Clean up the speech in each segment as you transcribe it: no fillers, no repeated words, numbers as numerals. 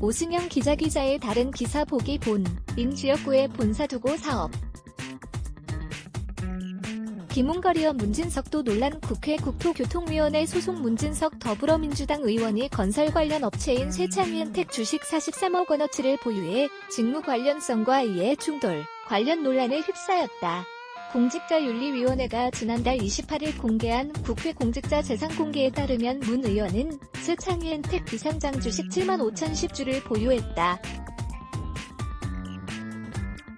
오승영 기자의 다른 기사 보기 인 지역구에 본사 두고 사업. 김웅거리와 문진석도 논란. 국회 국토교통위원회 소속 문진석 더불어민주당 의원이 건설 관련 업체인 세창이엔텍 주식 43억 원어치를 보유해 직무 관련성과 이해 충돌 관련 논란에 휩싸였다. 공직자윤리위원회가 지난달 28일 공개한 국회 공직자 재산 공개에 따르면 문 의원은 세창이엔텍 비상장 주식 75,010주를 보유했다.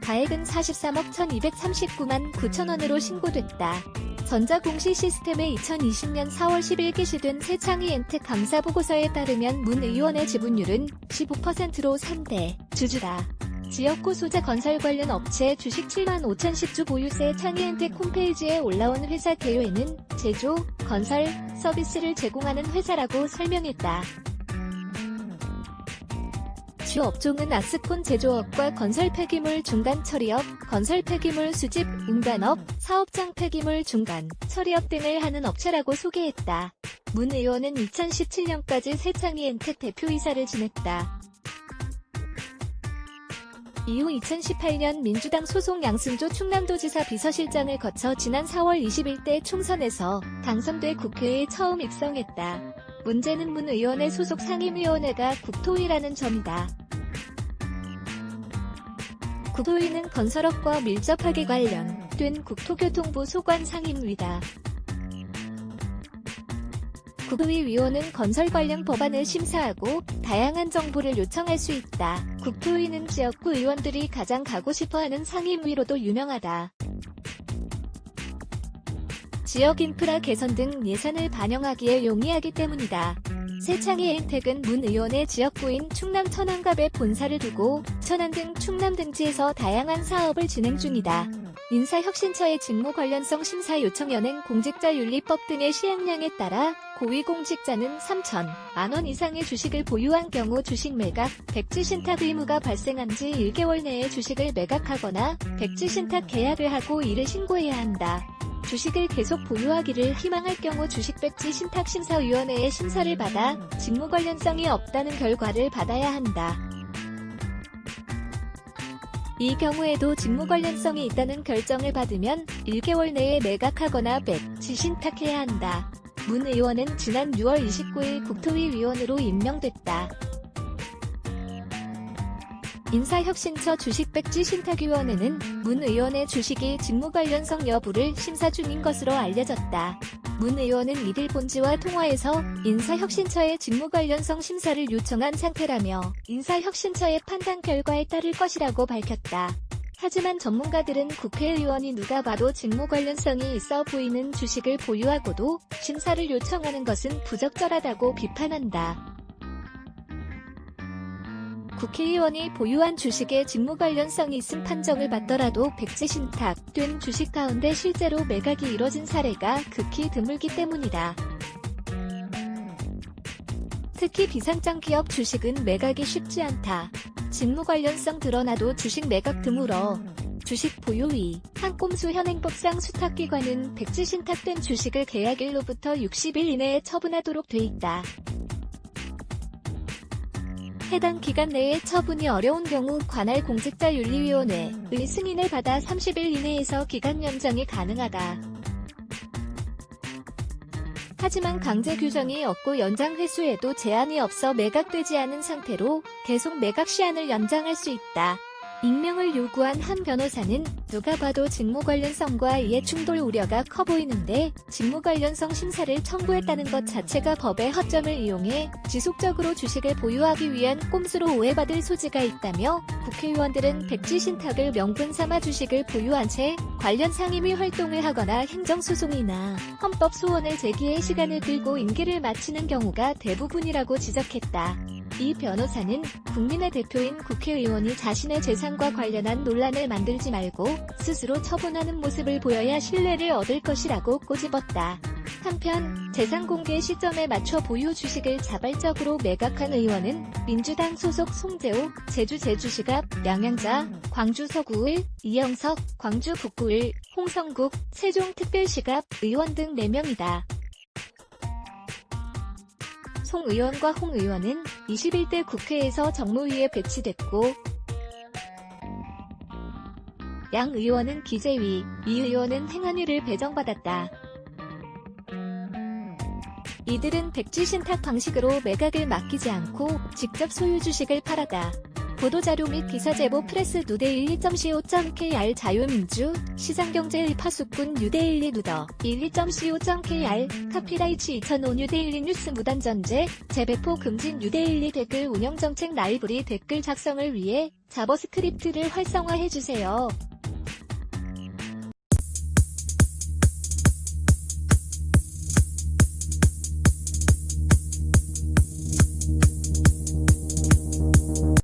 가액은 43억 1,239만 9천원으로 신고됐다. 전자공시 시스템에 2020년 4월 10일 게시된 세창이엔텍 감사보고서에 따르면 문 의원의 지분율은 15%로 3대 주주다. 지역구 소재 건설 관련 업체 주식 75,010주 보유. 세창이엔텍 홈페이지에 올라온 회사 개요에는 제조, 건설, 서비스를 제공하는 회사라고 설명했다. 주 업종은 아스콘 제조업과 건설 폐기물 중간 처리업, 건설 폐기물 수집, 운반업, 사업장 폐기물 중간 처리업 등을 하는 업체라고 소개했다. 문 의원은 2017년까지 세창이엔텍 대표이사를 지냈다. 이후 2018년 민주당 소속 양승조 충남도지사 비서실장을 거쳐 지난 4월 21대 총선에서 당선돼 국회에 처음 입성했다. 문제는 문 의원의 소속 상임위원회가 국토위라는 점이다. 국토위는 건설업과 밀접하게 관련된 국토교통부 소관 상임위다. 국토위 위원은 건설 관련 법안을 심사하고 다양한 정보를 요청할 수 있다. 국토위는 지역구 의원들이 가장 가고 싶어하는 상임위로도 유명하다. 지역 인프라 개선 등 예산을 반영하기에 용이하기 때문이다. 세창이엔텍은 문 의원의 지역구인 충남 천안갑에 본사를 두고 천안 등 충남 등지에서 다양한 사업을 진행 중이다. 인사혁신처의 직무 관련성 심사 요청 연행 공직자윤리법 등의 시행령에 따라 고위공직자는 3,000만 원 이상의 주식을 보유한 경우 주식 매각, 백지 신탁 의무가 발생한 지 1개월 내에 주식을 매각하거나 백지 신탁 계약을 하고 이를 신고해야 한다. 주식을 계속 보유하기를 희망할 경우 주식백지 신탁심사위원회의 심사를 받아 직무 관련성이 없다는 결과를 받아야 한다. 이 경우에도 직무 관련성이 있다는 결정을 받으면 1개월 내에 매각하거나 백지 신탁해야 한다. 문 의원은 지난 6월 29일 국토위 위원으로 임명됐다. 인사혁신처 주식백지 신탁위원회는 문 의원의 주식이 직무 관련성 여부를 심사 중인 것으로 알려졌다. 문 의원은 1일 본지와 통화에서 인사혁신처의 직무 관련성 심사를 요청한 상태라며 인사혁신처의 판단 결과에 따를 것이라고 밝혔다. 하지만 전문가들은 국회의원이 누가 봐도 직무 관련성이 있어 보이는 주식을 보유하고도 심사를 요청하는 것은 부적절하다고 비판한다. 국회의원이 보유한 주식에 직무 관련성이 있음 판정을 받더라도 백지 신탁된 주식 가운데 실제로 매각이 이뤄진 사례가 극히 드물기 때문이다. 특히 비상장 기업 주식은 매각이 쉽지 않다. 직무 관련성 드러나도 주식 매각 드물어. 주식 보유위 한꼼수 현행법상 수탁기관은 백지 신탁된 주식을 계약일로부터 60일 이내에 처분하도록 돼 있다. 해당 기간 내에 처분이 어려운 경우 관할 공직자윤리위원회의 승인을 받아 30일 이내에서 기간 연장이 가능하다. 하지만 강제 규정이 없고 연장 횟수에도 제한이 없어 매각되지 않은 상태로 계속 매각 시한을 연장할 수 있다. 익명을 요구한 한 변호사는 누가 봐도 직무 관련성과 이해 충돌 우려가 커 보이는데 직무 관련성 심사를 청구했다는 것 자체가 법의 허점을 이용해 지속적으로 주식을 보유하기 위한 꼼수로 오해받을 소지가 있다며 국회의원들은 백지 신탁을 명분 삼아 주식을 보유한 채 관련 상임위 활동을 하거나 행정소송이나 헌법 소원을 제기해 시간을 끌고 임기를 마치는 경우가 대부분이라고 지적했다. 이 변호사는 국민의 대표인 국회의원이 자신의 재산과 관련한 논란을 만들지 말고 스스로 처분하는 모습을 보여야 신뢰를 얻을 것이라고 꼬집었다. 한편 재산 공개 시점에 맞춰 보유 주식을 자발적으로 매각한 의원은 민주당 소속 송재호 제주시갑, 양양자, 광주 서구을, 이영석, 광주 북구을, 홍성국, 세종특별시갑 의원 등 4명이다. 송 의원과 홍 의원은 21대 국회에서 정무위에 배치됐고 양 의원은 기재위, 이 의원은 행안위를 배정받았다. 이들은 백지 신탁 방식으로 매각을 맡기지 않고 직접 소유 주식을 팔았다. 보도자료 및 기사 제보 프레스 누대 12.co.kr 자유민주, 시장경제 파수꾼 뉴데일리 누더 12.co.kr 카피라이츠 2005 뉴데일리 뉴스 무단전제, 재배포 금지 뉴데일리 댓글 운영정책 라이브리 댓글 작성을 위해 자버스크립트를 활성화해주세요.